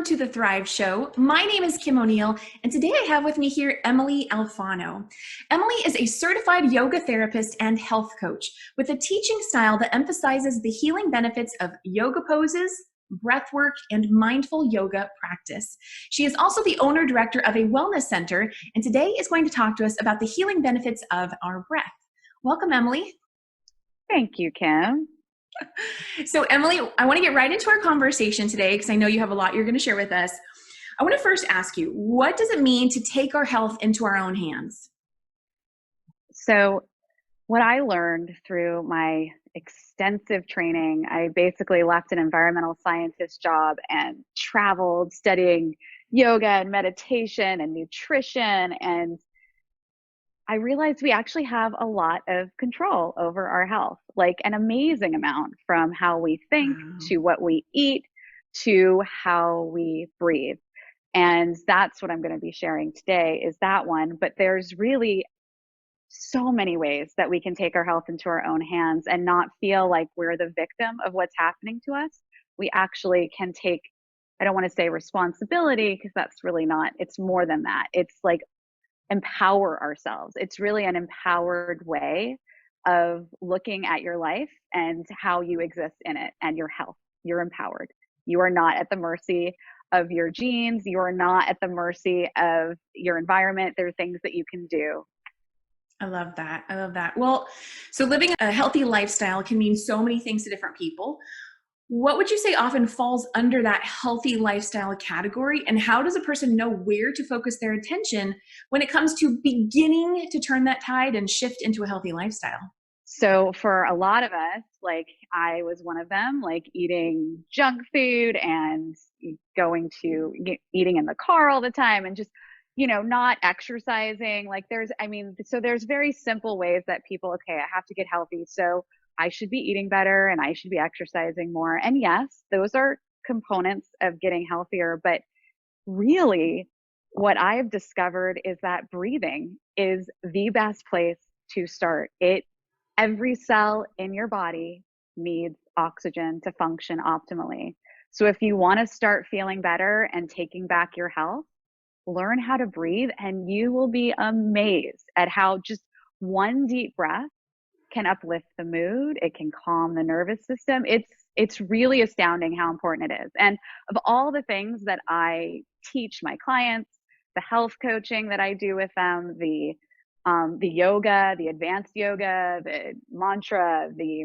Welcome to the Thrive Show. My name is Kim O'Neill, and today I have with me here Emily Alfano. Emily is a certified yoga therapist and health coach with a teaching style that emphasizes the healing benefits of yoga poses, breathwork, and mindful yoga practice. She is also the owner-director of a wellness center, and today is going to talk to us about the healing benefits of our breath. Welcome, Emily. Thank you, Kim. So, Emily, I want to get right into our conversation today because I know you have a lot you're going to share with us. I want to first ask you, what does it mean to take our health into our own hands? So, what I learned through my extensive training, I basically left an environmental scientist job and traveled studying yoga and meditation and nutrition. And I realized we actually have a lot of control over our health, like an amazing amount, from how we think Wow. to what we eat to how we breathe. And that's what I'm going to be sharing today is that one. But there's really so many ways that we can take our health into our own hands and not feel like we're the victim of what's happening to us. We actually can take, I don't want to say responsibility because that's really not, it's more than that. It's like empower ourselves. It's really an empowered way of looking at your life and how you exist in it and your health. You're empowered. You are not at the mercy of your genes. You are not at the mercy of your environment. There are things that you can do. I love that. I love that. Well, so living a healthy lifestyle can mean so many things to different people. What would you say often falls under that healthy lifestyle category? And how does a person know where to focus their attention when it comes to beginning to turn that tide and shift into a healthy lifestyle? So for a lot of us, like I was one of them, like eating junk food and going to eating in the car all the time and just, not exercising. Like so there's very simple ways that people, okay, I have to get healthy. So I should be eating better and I should be exercising more. And yes, those are components of getting healthier. But really, what I've discovered is that breathing is the best place to start. Every cell in your body needs oxygen to function optimally. So if you want to start feeling better and taking back your health, learn how to breathe and you will be amazed at how just one deep breath can uplift the mood. It can calm the nervous system. It's really astounding how important it is. And of all the things that I teach my clients, the health coaching that I do with them, the yoga, the advanced yoga, the mantra, the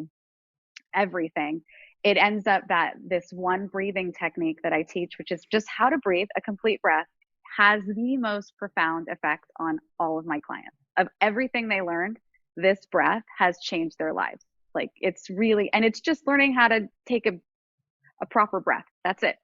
everything, it ends up that this one breathing technique that I teach, which is just how to breathe a complete breath, has the most profound effect on all of my clients. Of everything they learned, this breath has changed their lives. Like it's really, and it's just learning how to take a proper breath. That's it.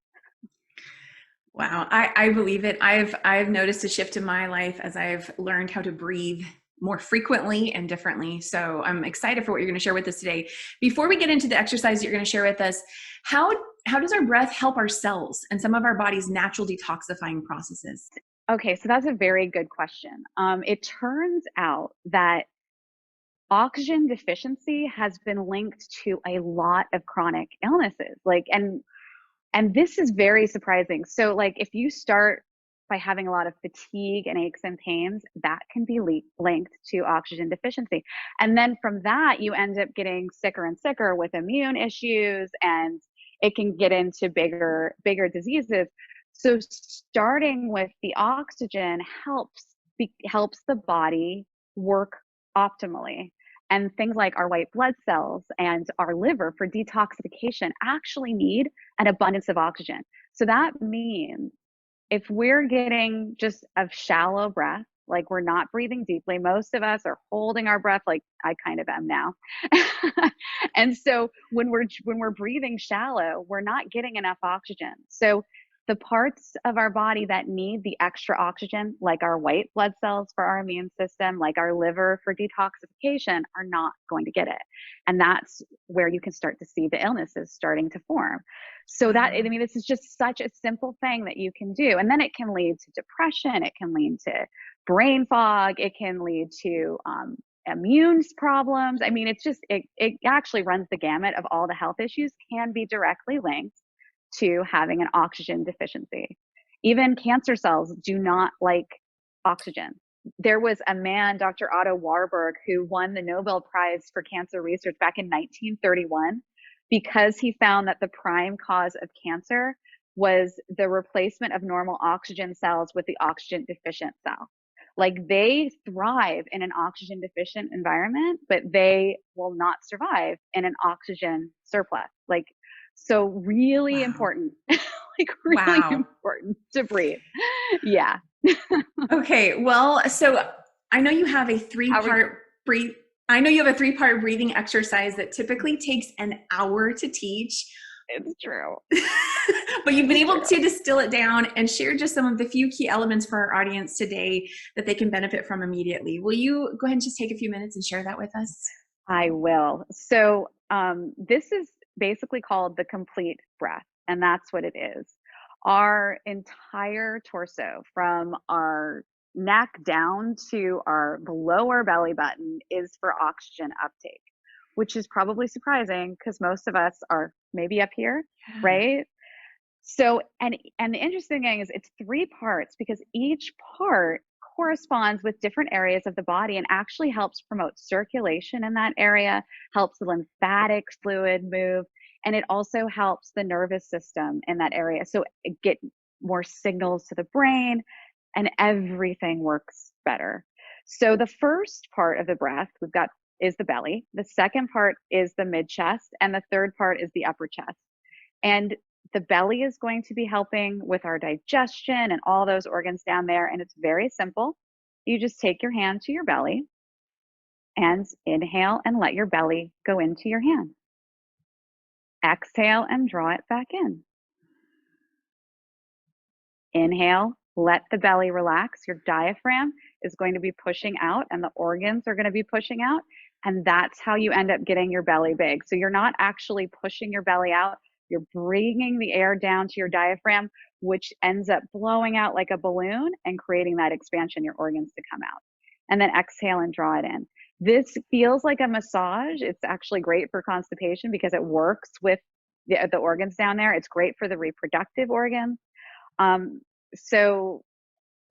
Wow, I believe it. I've noticed a shift in my life as I've learned how to breathe more frequently and differently. So I'm excited for what you're going to share with us today. Before we get into the exercise you're going to share with us, how does our breath help our cells and some of our body's natural detoxifying processes? Okay, so that's a very good question. It turns out that oxygen deficiency has been linked to a lot of chronic illnesses. And this is very surprising. So like if you start by having a lot of fatigue and aches and pains, that can be linked to oxygen deficiency. And then from that, you end up getting sicker and sicker with immune issues, and it can get into bigger diseases. So starting with the oxygen helps the body work optimally. And things like our white blood cells and our liver for detoxification actually need an abundance of oxygen. So that means if we're getting just a shallow breath, like we're not breathing deeply, most of us are holding our breath, like I kind of am now. And so when we're breathing shallow, we're not getting enough oxygen. So the parts of our body that need the extra oxygen, like our white blood cells for our immune system, like our liver for detoxification, are not going to get it. And that's where you can start to see the illnesses starting to form. So this is just such a simple thing that you can do. And then it can lead to depression. It can lead to brain fog. It can lead to immune problems. It actually runs the gamut of all the health issues can be directly linked to having an oxygen deficiency. Even cancer cells do not like oxygen. There was a man, Dr. Otto Warburg, who won the Nobel Prize for Cancer Research back in 1931 because he found that the prime cause of cancer was the replacement of normal oxygen cells with the oxygen deficient cell. Like they thrive in an oxygen deficient environment, but they will not survive in an oxygen surplus. Like, so really Wow. important, like really Wow. important to breathe. Yeah. Okay, well, so I know you have a How are three-part breathe. I know you have a three-part breathing exercise that typically takes an hour to teach, It's true. but you've been It's able true. to distill it down and share just some of the few key elements for our audience today that they can benefit from immediately. Will you go ahead and just take a few minutes and share that with us? I will. So, this is basically called the complete breath, and that's what it is. Our entire torso, from our neck down to our below our belly button, is for oxygen uptake, which is probably surprising because most of us are maybe up here, Yeah. right? So, and the interesting thing is it's three parts because each part corresponds with different areas of the body and actually helps promote circulation in that area, helps the lymphatic fluid move, and it also helps the nervous system in that area. So it get more signals to the brain and everything works better. So the first part of the breath we've got is the belly. The second part is the mid chest, and the third part is the upper chest. And the belly is going to be helping with our digestion and all those organs down there. And it's very simple. You just take your hand to your belly and inhale and let your belly go into your hand. Exhale and draw it back in. Inhale, let the belly relax. Your diaphragm is going to be pushing out and the organs are going to be pushing out. And that's how you end up getting your belly big. So you're not actually pushing your belly out. You're bringing the air down to your diaphragm, which ends up blowing out like a balloon and creating that expansion, your organs to come out. And then exhale and draw it in. This feels like a massage. It's actually great for constipation because it works with the organs down there. It's great for the reproductive organs. So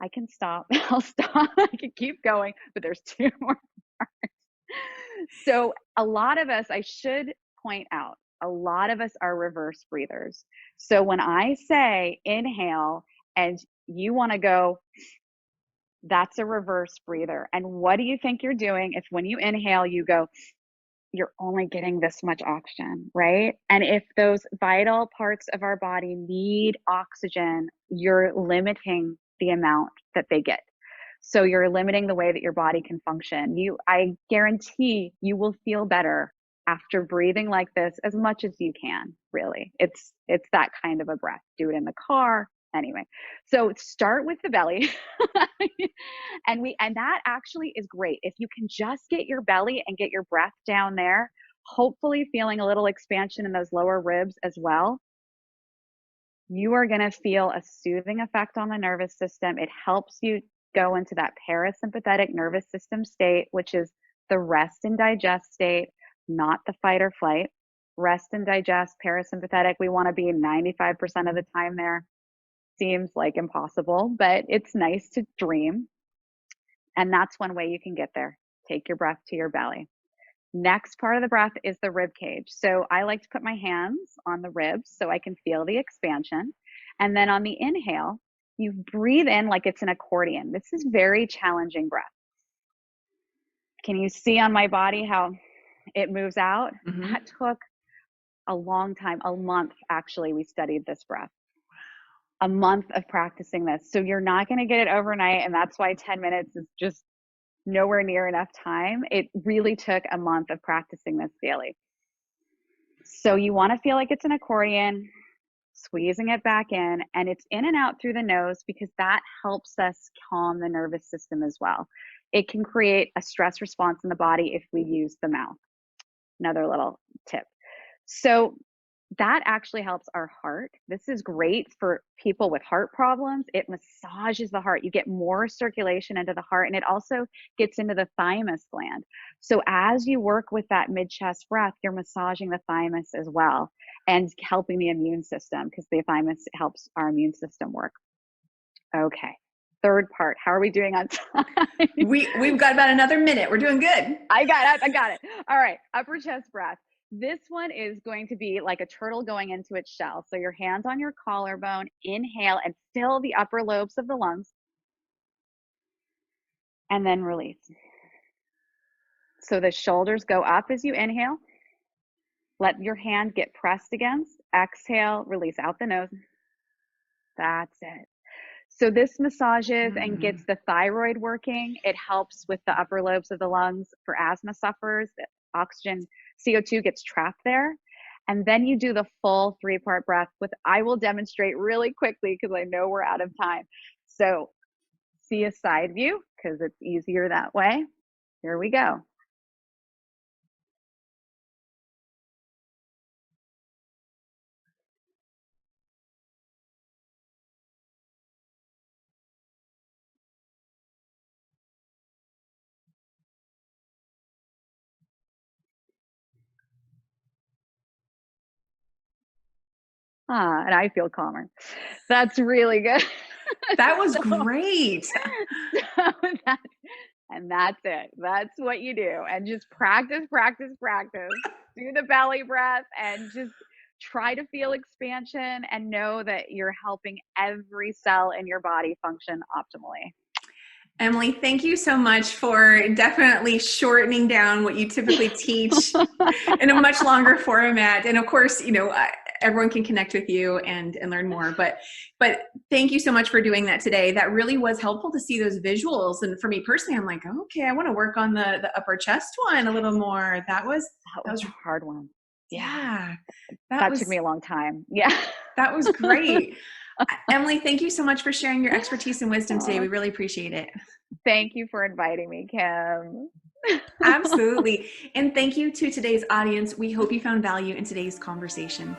I can stop. I'll stop. I can keep going, but there's two more parts. So a lot of us, I should point out, a lot of us are reverse breathers. So when I say inhale and you want to go, that's a reverse breather. And what do you think you're doing if when you inhale, you go, you're only getting this much oxygen, right? And if those vital parts of our body need oxygen, you're limiting the amount that they get. So you're limiting the way that your body can function. I guarantee you will feel better after breathing like this as much as you can, really. It's that kind of a breath. Do it in the car. Anyway, so start with the belly. And that actually is great. If you can just get your belly and get your breath down there, hopefully feeling a little expansion in those lower ribs as well, you are going to feel a soothing effect on the nervous system. It helps you go into that parasympathetic nervous system state, which is the rest and digest state, not the fight or flight. Rest and digest, parasympathetic. We want to be 95% of the time there. Seems like impossible, but it's nice to dream. And that's one way you can get there. Take your breath to your belly. Next part of the breath is the rib cage. So I like to put my hands on the ribs so I can feel the expansion. And then on the inhale, you breathe in like it's an accordion. This is very challenging breath. Can you see on my body how it moves out? Mm-hmm. That took a long time, a month actually, we studied this breath. A month of practicing this. So you're not going to get it overnight. And that's why 10 minutes is just nowhere near enough time. It really took a month of practicing this daily. So you want to feel like it's an accordion, squeezing it back in, and it's in and out through the nose because that helps us calm the nervous system as well. It can create a stress response in the body if we use the mouth. Another little tip. So that actually helps our heart. This is great for people with heart problems. It massages the heart. You get more circulation into the heart, and it also gets into the thymus gland. So as you work with that mid-chest breath, you're massaging the thymus as well. and helping the immune system, because the thymus helps our immune system work. Okay. Third part. How are we doing on time? We've got about another minute. We're doing good. I got it. All right. Upper chest breath. This one is going to be like a turtle going into its shell. So your hands on your collarbone, inhale and fill the upper lobes of the lungs, and then release. So the shoulders go up as you inhale. Let your hand get pressed against. Exhale, release out the nose. That's it. So this massages and gets the thyroid working. It helps with the upper lobes of the lungs for asthma sufferers. The oxygen, CO2 gets trapped there. And then you do the full 3-part breath I will demonstrate really quickly because I know we're out of time. So see a side view because it's easier that way. Here we go. And I feel calmer. That's really good. That was great. And that's it. That's what you do. And just practice. Do the belly breath and just try to feel expansion and know that you're helping every cell in your body function optimally. Emily, thank you so much for definitely shortening down what you typically teach in a much longer format. And of course, everyone can connect with you and learn more. But thank you so much for doing that today. That really was helpful to see those visuals. And for me personally, I'm like, okay, I want to work on the upper chest one a little more. That was a hard one. Yeah. That took me a long time. Yeah. That was great. Emily, thank you so much for sharing your expertise and wisdom today. We really appreciate it. Thank you for inviting me, Kim. Absolutely. And thank you to today's audience. We hope you found value in today's conversation.